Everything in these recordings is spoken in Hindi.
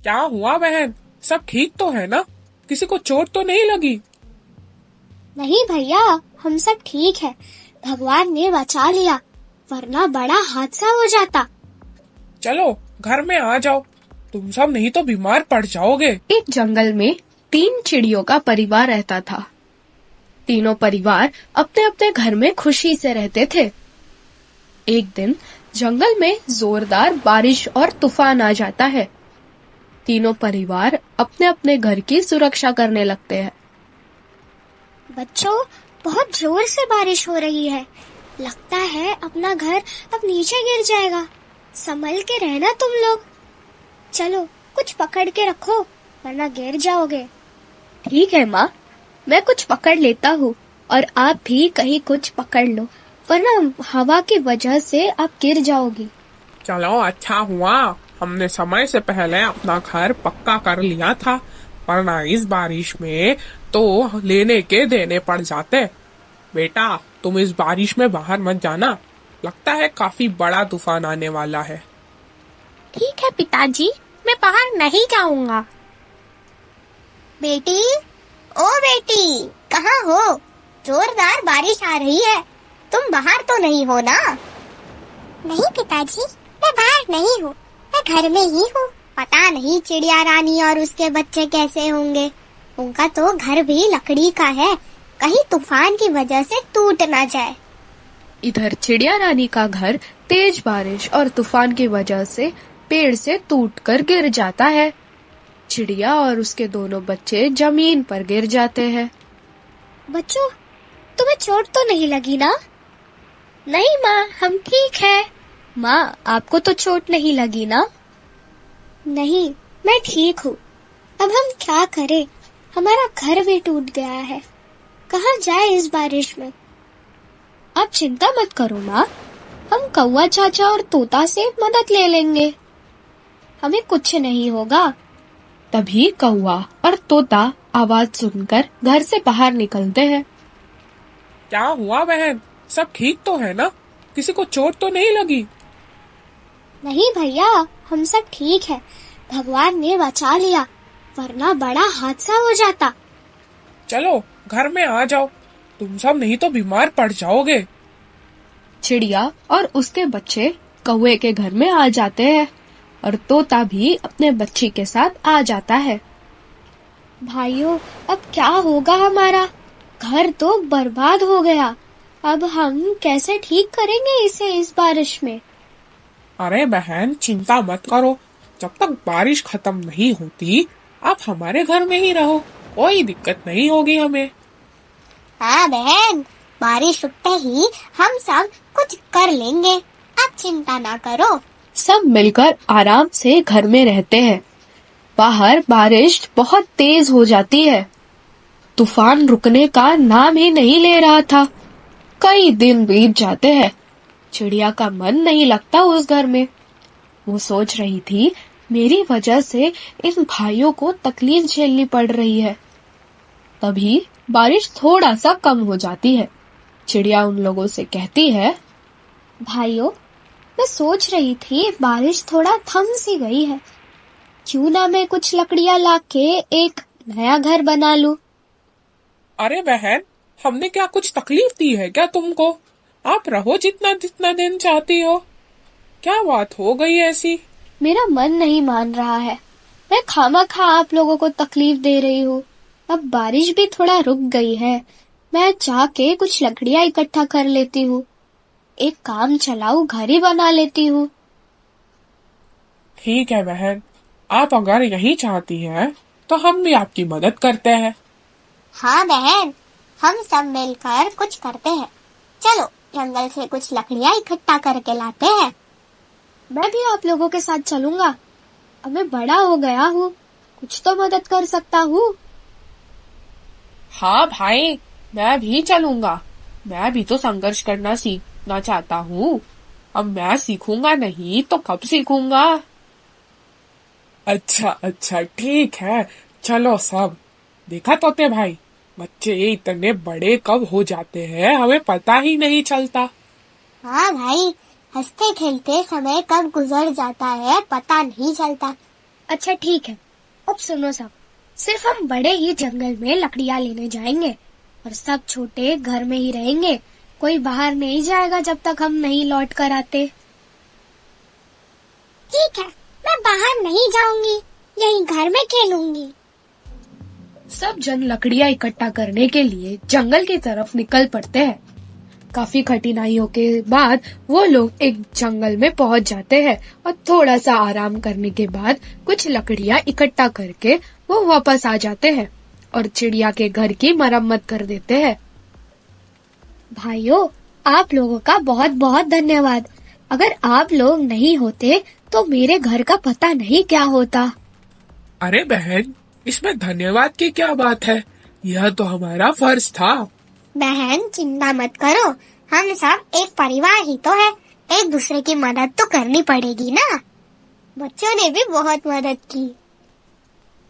क्या हुआ बहन? सब ठीक तो है ना? किसी को चोट तो नहीं लगी? नहीं भैया, हम सब ठीक है। भगवान ने बचा लिया, वरना बड़ा हादसा हो जाता। चलो घर में आ जाओ, तुम सब नहीं तो बीमार पड़ जाओगे। एक जंगल में 3 चिड़ियों का परिवार रहता था। तीनों परिवार अपने अपने घर में खुशी से रहते थे। एक दिन जंगल में जोरदार बारिश और तूफान आ जाता है। तीनों परिवार अपने अपने घर की सुरक्षा करने लगते हैं। बच्चों, बहुत जोर से बारिश हो रही है। लगता है अपना घर अब नीचे गिर जाएगा। संभल के रहना तुम लोग। चलो कुछ पकड़ के रखो, वरना गिर जाओगे। ठीक है माँ, मैं कुछ पकड़ लेता हूँ और आप भी कहीं कुछ पकड़ लो, वरना हवा की वजह से आप गिर जाओगी। चलो अच्छा हुआ हमने समय से पहले अपना घर पक्का कर लिया था, वरना इस बारिश में तो लेने के देने पड़ जाते। बेटा तुम इस बारिश में बाहर मत जाना, लगता है काफी बड़ा तूफान आने वाला है। ठीक है पिताजी, मैं बाहर नहीं जाऊंगा। बेटी, ओ बेटी, कहाँ हो? जोरदार बारिश आ रही है, तुम बाहर तो नहीं हो ना? नहीं पिताजी, मैं बाहर नहीं हूँ, मैं घर में ही हूँ। पता नहीं चिड़िया रानी और उसके बच्चे कैसे होंगे। उनका तो घर भी लकड़ी का है, कहीं तूफान की वजह से टूट ना जाए। इधर चिड़िया रानी का घर तेज बारिश और तूफान की वजह से पेड़ से टूटकर गिर जाता है। चिड़िया और उसके दोनों बच्चे जमीन पर गिर जाते हैं। बच्चों, तुम्हें चोट तो नहीं लगी ना? नहीं माँ, हम ठीक है। माँ, आपको तो चोट नहीं लगी ना? नहीं, मैं ठीक हूँ। अब हम क्या करें? हमारा घर भी टूट गया है। कहाँ जाए इस बारिश में? आप चिंता मत करो माँ, हम कौवा चाचा और तोता से मदद ले लेंगे, हमें कुछ नहीं होगा। तभी कौवा और तोता आवाज सुनकर घर से बाहर निकलते हैं। क्या हुआ बहन? सब ठीक तो है ना? किसी को चोट तो नहीं लगी? नहीं भैया, हम सब ठीक है। भगवान ने बचा लिया, वरना बड़ा हादसा हो जाता। चलो घर में आ जाओ, तुम सब नहीं तो बीमार पड़ जाओगे। चिड़िया और उसके बच्चे कौवे के घर में आ जाते हैं और तोता भी अपने बच्ची के साथ आ जाता है। भाइयों, अब क्या होगा हमारा? घर तो बर्बाद हो गया। अब हम कैसे ठीक करेंगे इसे इस बारिश में? अरे बहन चिंता मत करो, जब तक बारिश खत्म नहीं होती आप हमारे घर में ही रहो, कोई दिक्कत नहीं होगी हमें। हाँ बहन, बारिश रुकते ही हम सब कुछ कर लेंगे, आप चिंता ना करो। सब मिलकर आराम से घर में रहते हैं। बाहर बारिश बहुत तेज हो जाती है। तूफान रुकने का नाम ही नहीं ले रहा था। कई दिन बीत जाते हैं। चिड़िया का मन नहीं लगता उस घर में। वो सोच रही थी, मेरी वजह से इन भाइयों को तकलीफ झेलनी पड़ रही है। तभी बारिश थोड़ा सा कम हो जाती है। चिड़िया उन लोगों से कहती है, भाइयों, मैं सोच रही थी बारिश थोड़ा थम सी गई है, क्यों ना मैं कुछ लकड़ियां लाके एक नया घर बना लूं। अरे बहन, हमने क्या कुछ तकलीफ दी है क्या तुमको? आप रहो जितना जितना दिन चाहती हो। क्या बात हो गई ऐसी? मेरा मन नहीं मान रहा है, मैं खामखा आप लोगों को तकलीफ दे रही हूँ। अब बारिश भी थोड़ा रुक गई है, मैं चाह के कुछ लकड़ियां इकट्ठा कर लेती हूँ, एक काम चलाऊ घर ही बना लेती हूँ। ठीक है बहन, आप अगर यही चाहती हैं तो हम भी आपकी मदद करते हैं। हाँ बहन, हम सब मिलकर कुछ करते हैं। चलो जंगल से कुछ लकड़ियां इकट्ठा करके लाते हैं। मैं भी आप लोगों के साथ चलूंगा। अब मैं बड़ा हो गया हूँ, कुछ तो मदद कर सकता हूँ। हाँ भाई, मैं भी चलूंगा। मैं भी तो संघर्ष करना सीखना चाहता हूँ। अब मैं सीखूंगा नहीं तो कब सीखूंगा? अच्छा अच्छा ठीक है, चलो सब। देखा तोते भाई, बच्चे इतने बड़े कब हो जाते हैं हमें पता ही नहीं चलता। हाँ भाई, हंसते खेलते समय कब गुजर जाता है पता नहीं चलता। अच्छा ठीक है, अब सुनो सब, सिर्फ हम बड़े ही जंगल में लकड़ियाँ लेने जाएंगे और सब छोटे घर में ही रहेंगे। कोई बाहर नहीं जाएगा जब तक हम नहीं लौट कर आते। ठीक है, मैं बाहर नहीं जाऊंगी, यहीं घर में खेलूंगी। सब जन लकड़ियां इकट्ठा करने के लिए जंगल की तरफ निकल पड़ते हैं। काफी कठिनाइयों के बाद वो लोग एक जंगल में पहुंच जाते हैं और थोड़ा सा आराम करने के बाद कुछ लकड़ियां इकट्ठा करके वो वापस आ जाते हैं और चिड़िया के घर की मरम्मत कर देते हैं। भाइयों, आप लोगों का बहुत बहुत धन्यवाद। अगर आप लोग नहीं होते तो मेरे घर का पता नहीं क्या होता। अरे बहन, इसमें धन्यवाद की क्या बात है, यह तो हमारा फर्ज था। बहन चिंता मत करो, हम सब एक परिवार ही तो है, एक दूसरे की मदद तो करनी पड़ेगी ना। बच्चों ने भी बहुत मदद की।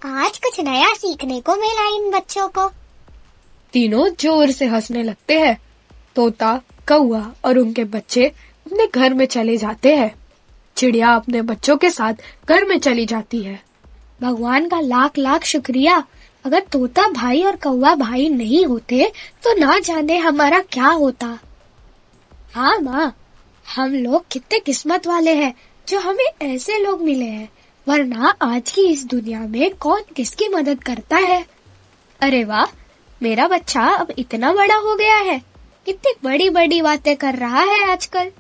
आज कुछ नया सीखने को मिला इन बच्चों को। तीनों जोर से हंसने लगते हैं। तोता, कौआ और उनके बच्चे अपने घर में चले जाते हैं। चिड़िया अपने बच्चों के साथ घर में चली जाती है। भगवान का लाख लाख शुक्रिया। अगर तोता भाई और कौवा भाई नहीं होते तो ना जाने हमारा क्या होता। हाँ माँ, हम लोग कितने किस्मत वाले हैं जो हमें ऐसे लोग मिले हैं, वरना आज की इस दुनिया में कौन किसकी मदद करता है। अरे वाह, मेरा बच्चा अब इतना बड़ा हो गया है, कितनी बड़ी बड़ी बातें कर रहा है आजकल।